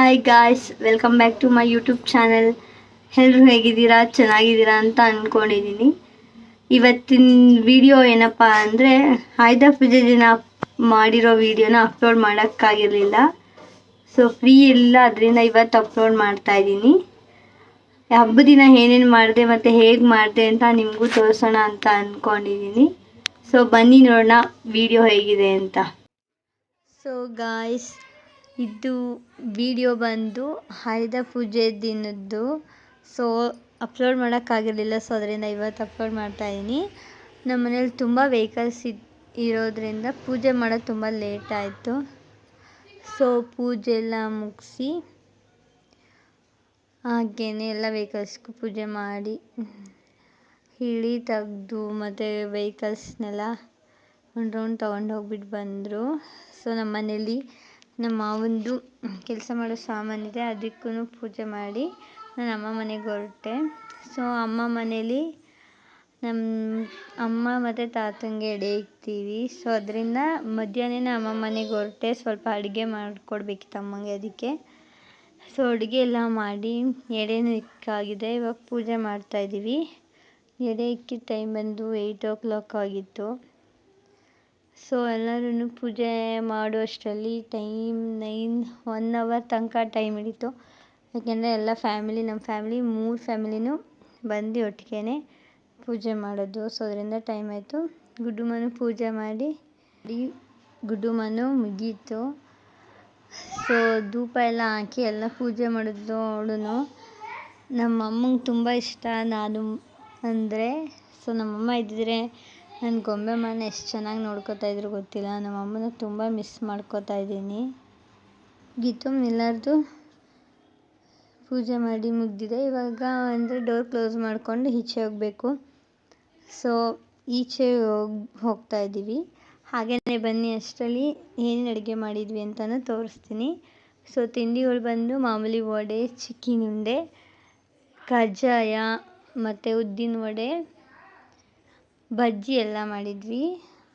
Hi guys, welcome back to my YouTube channel. ಎಲ್ಲರೂ ಹೇಗಿದ್ದೀರಾ? ಚೆನ್ನಾಗಿದ್ದೀರಾ ಅಂತ ಅಂದ್ಕೊಂಡಿದ್ದೀನಿ. ಇವತ್ತಿನ ವಿಡಿಯೋ ಏನಪ್ಪ ಅಂದರೆ, ಆಯುಧ ಪೂಜೆ ದಿನ ಮಾಡಿರೋ ವಿಡಿಯೋನ ಅಪ್ಲೋಡ್ ಮಾಡೋಕ್ಕಾಗಿರಲಿಲ್ಲ. ಸೊ ಫ್ರೀ ಇಲ್ಲ, ಅದರಿಂದ ಇವತ್ತು ಅಪ್ಲೋಡ್ ಮಾಡ್ತಾಯಿದ್ದೀನಿ. ಹಬ್ಬದ ದಿನ ಏನೇನು ಮಾಡಿದೆ ಮತ್ತು ಹೇಗೆ ಮಾಡಿದೆ ಅಂತ ನಿಮಗೂ ತೋರಿಸೋಣ ಅಂತ ಅಂದ್ಕೊಂಡಿದ್ದೀನಿ. ಸೊ ಬನ್ನಿ ನೋಡೋಣ ವಿಡಿಯೋ ಹೇಗಿದೆ ಅಂತ. ಸೊ ಗಾಯ್ಸ್, ಇದು ವಿಡಿಯೋ ಬಂದು ಆಯುಧ ಪೂಜೆ ದಿನದ್ದು. ಸೊ ಅಪ್ಲೋಡ್ ಮಾಡೋಕ್ಕಾಗಿರಲಿಲ್ಲ, ಸೊ ಅದರಿಂದ ಇವತ್ತು ಅಪ್ಲೋಡ್ ಮಾಡ್ತಾಯಿದ್ದೀನಿ. ನಮ್ಮ ಮನೇಲಿ ತುಂಬ ವೆಹಿಕಲ್ಸ್ ಇರೋದ್ರಿಂದ ಪೂಜೆ ಮಾಡೋದು ತುಂಬ ಲೇಟ್ ಆಯಿತು. ಸೊ ಪೂಜೆ ಎಲ್ಲ ಮುಗಿಸಿ ಹಾಗೇನೆ ಎಲ್ಲ ವೆಹಿಕಲ್ಸ್ಗೂ ಪೂಜೆ ಮಾಡಿ ಹಿಳಿ ತೆಗೆದು ಮತ್ತು ವೆಹಿಕಲ್ಸ್ನೆಲ್ಲ ಒಂದು ರೌಂಡ್ ತೊಗೊಂಡು ಹೋಗ್ಬಿಟ್ಟು ಬಂದರು. ಸೊ ನಮ್ಮ ಮನೇಲಿ ನಮ್ಮ ಮಾವಂದು ಕೆಲಸ ಮಾಡೋ ಸಾಮಾನಿದೆ, ಅದಕ್ಕೂ ಪೂಜೆ ಮಾಡಿ ನಾನು ಅಮ್ಮ ಮನೆಗೆ ಹೊರಟೆ. ಸೊ ಅಮ್ಮ ಮನೇಲಿ ನಮ್ಮ ಅಮ್ಮ ಮತ್ತು ತಾತಂಗೆ ಎಡೆ ಇಕ್ತೀವಿ. ಸೊ ಅದರಿಂದ ಮಧ್ಯಾಹ್ನ ಅಮ್ಮ ಮನೆಗೆ ಹೊರಟೆ. ಸ್ವಲ್ಪ ಅಡುಗೆ ಮಾಡಿಕೊಡ್ಬೇಕಿತ್ತು ಅಮ್ಮಂಗೆ, ಅದಕ್ಕೆ. ಸೊ ಅಡುಗೆ ಎಲ್ಲ ಮಾಡಿ ಎಡೆನೂ ಇಕ್ಕಾಗಿದೆ. ಇವಾಗ ಪೂಜೆ ಮಾಡ್ತಾಯಿದ್ದೀವಿ. ಎಡೆ ಇಕ್ಕಿದ ಟೈಮ್ ಬಂದು 8 o'clock ಆಗಿತ್ತು. ಸೊ ಎಲ್ಲರೂ ಪೂಜೆ ಮಾಡುವಷ್ಟರಲ್ಲಿ ಟೈಮ್ 1 hour ತನಕ ಟೈಮ್ ಹಿಡಿತು. ಯಾಕೆಂದರೆ ಎಲ್ಲ ಫ್ಯಾಮಿಲಿ, ನಮ್ಮ ಫ್ಯಾಮಿಲಿ 3 ಫ್ಯಾಮಿಲಿನೂ ಬಂದು ಒಟ್ಟಿಗೆ ಪೂಜೆ ಮಾಡೋದು. ಸೊ ಅದರಿಂದ ಟೈಮ್ ಆಯಿತು. ಗುಡ್ಡುಮನು ಪೂಜೆ ಮಾಡಿ ಗುಡ್ಡುಮನು ಮುಗೀತು. ಸೊ ಧೂಪ ಎಲ್ಲ ಹಾಕಿ ಎಲ್ಲ ಪೂಜೆ ಮಾಡಿದ್ದು ಅವಳು. ನಮ್ಮ ಅಮ್ಮಂಗೆ ತುಂಬ ಇಷ್ಟ ನಾನು ಅಂದರೆ. ಸೊ ನಮ್ಮಮ್ಮ ಇದ್ದಿದ್ರೆ ನನ್ನ ಗೊಂಬೆ ಮನೆ ಎಷ್ಟು ಚೆನ್ನಾಗಿ ನೋಡ್ಕೋತಾ ಇದ್ರು ಗೊತ್ತಿಲ್ಲ. ನಮ್ಮ ಅಮ್ಮನ ತುಂಬ ಮಿಸ್ ಮಾಡ್ಕೋತಾ ಇದ್ದೀನಿ. ಗೀತು ಎಲ್ಲರದು ಪೂಜೆ ಮಾಡಿ ಮುಗ್ದಿದೆ. ಇವಾಗ ಅಂದರೆ ಡೋರ್ ಕ್ಲೋಸ್ ಮಾಡಿಕೊಂಡು ಈಚೆ ಹೋಗಬೇಕು. ಸೊ ಈಚೆ ಹೋಗ್ತಾ ಇದ್ದೀವಿ. ಹಾಗೆಯೇ ಬನ್ನಿ, ಅಷ್ಟರಲ್ಲಿ ಏನೇನು ಅಡುಗೆ ಮಾಡಿದ್ವಿ ಅಂತಲೂ ತೋರಿಸ್ತೀನಿ. ಸೊ ತಿಂಡಿಗಳು ಬಂದು ಮಾಮೂಲಿ ವಡೆ, ಚಿಕ್ಕಿನ ಉಂಡೆ, ಕಜ್ಜಾಯ ಮತ್ತು ಉದ್ದಿನ ವಡೆ, ಬಜ್ಜಿ ಎಲ್ಲ ಮಾಡಿದ್ವಿ.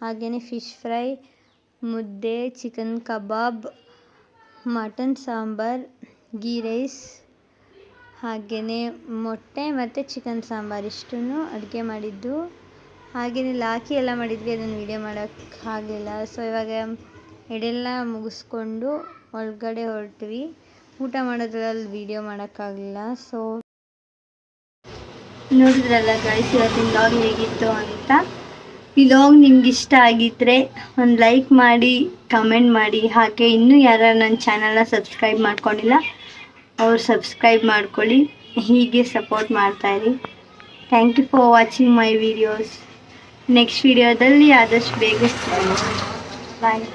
ಹಾಗೆಯೇ ಫಿಶ್ ಫ್ರೈ, ಮುದ್ದೆ, ಚಿಕನ್ ಕಬಾಬ್, ಮಟನ್ ಸಾಂಬಾರ್, ಗೀ ರೈಸ್, ಹಾಗೆಯೇ ಮೊಟ್ಟೆ ಮತ್ತು ಚಿಕನ್ ಸಾಂಬಾರ್ ಇಷ್ಟನ್ನು ಅಡುಗೆ ಮಾಡಿದ್ದು. ಹಾಗೆಯೇ ಲಾಕಿ ಎಲ್ಲ ಮಾಡಿದ್ವಿ, ಅದನ್ನು ವೀಡಿಯೋ ಮಾಡೋಕ್ಕಾಗಲಿಲ್ಲ. ಸೊ ಇವಾಗ ಎಡೆಲ್ಲ ಮುಗಿಸ್ಕೊಂಡು ಒಳಗಡೆ ಹೊರಟ್ವಿ. ಊಟ ಮಾಡೋದ್ರಲ್ಲಿ ವೀಡಿಯೋ ಮಾಡೋಕ್ಕಾಗಲಿಲ್ಲ. ಸೊ ನೋಡಿದ್ರಲ್ಲ ಗಾಯ್ಸ್, ಇವತ್ತಿನ ವ್ಲಾಗ್ ಹೇಗಿತ್ತು ಅಂತ. ಈ ವ್ಲಾಗ್ ನಿಮ್ಗೆ ಇಷ್ಟ ಆಗಿದ್ದರೆ ಒಂದು ಲೈಕ್ ಮಾಡಿ, ಕಮೆಂಟ್ ಮಾಡಿ. ಹಾಗೆ ಇನ್ನೂ ಯಾರು ನನ್ನ ಚಾನಲ್ನ ಸಬ್ಸ್ಕ್ರೈಬ್ ಮಾಡ್ಕೊಂಡಿಲ್ಲ ಅವ್ರು ಸಬ್ಸ್ಕ್ರೈಬ್ ಮಾಡ್ಕೊಳ್ಳಿ. ಹೀಗೆ ಸಪೋರ್ಟ್ ಮಾಡ್ತಾಯಿರಿ. Thank you for watching my videos. Next ವಿಡಿಯೋದಲ್ಲಿ ಆದಷ್ಟು ಬೇಗ ಸಿಗೋಣ. ಬಾಯ್.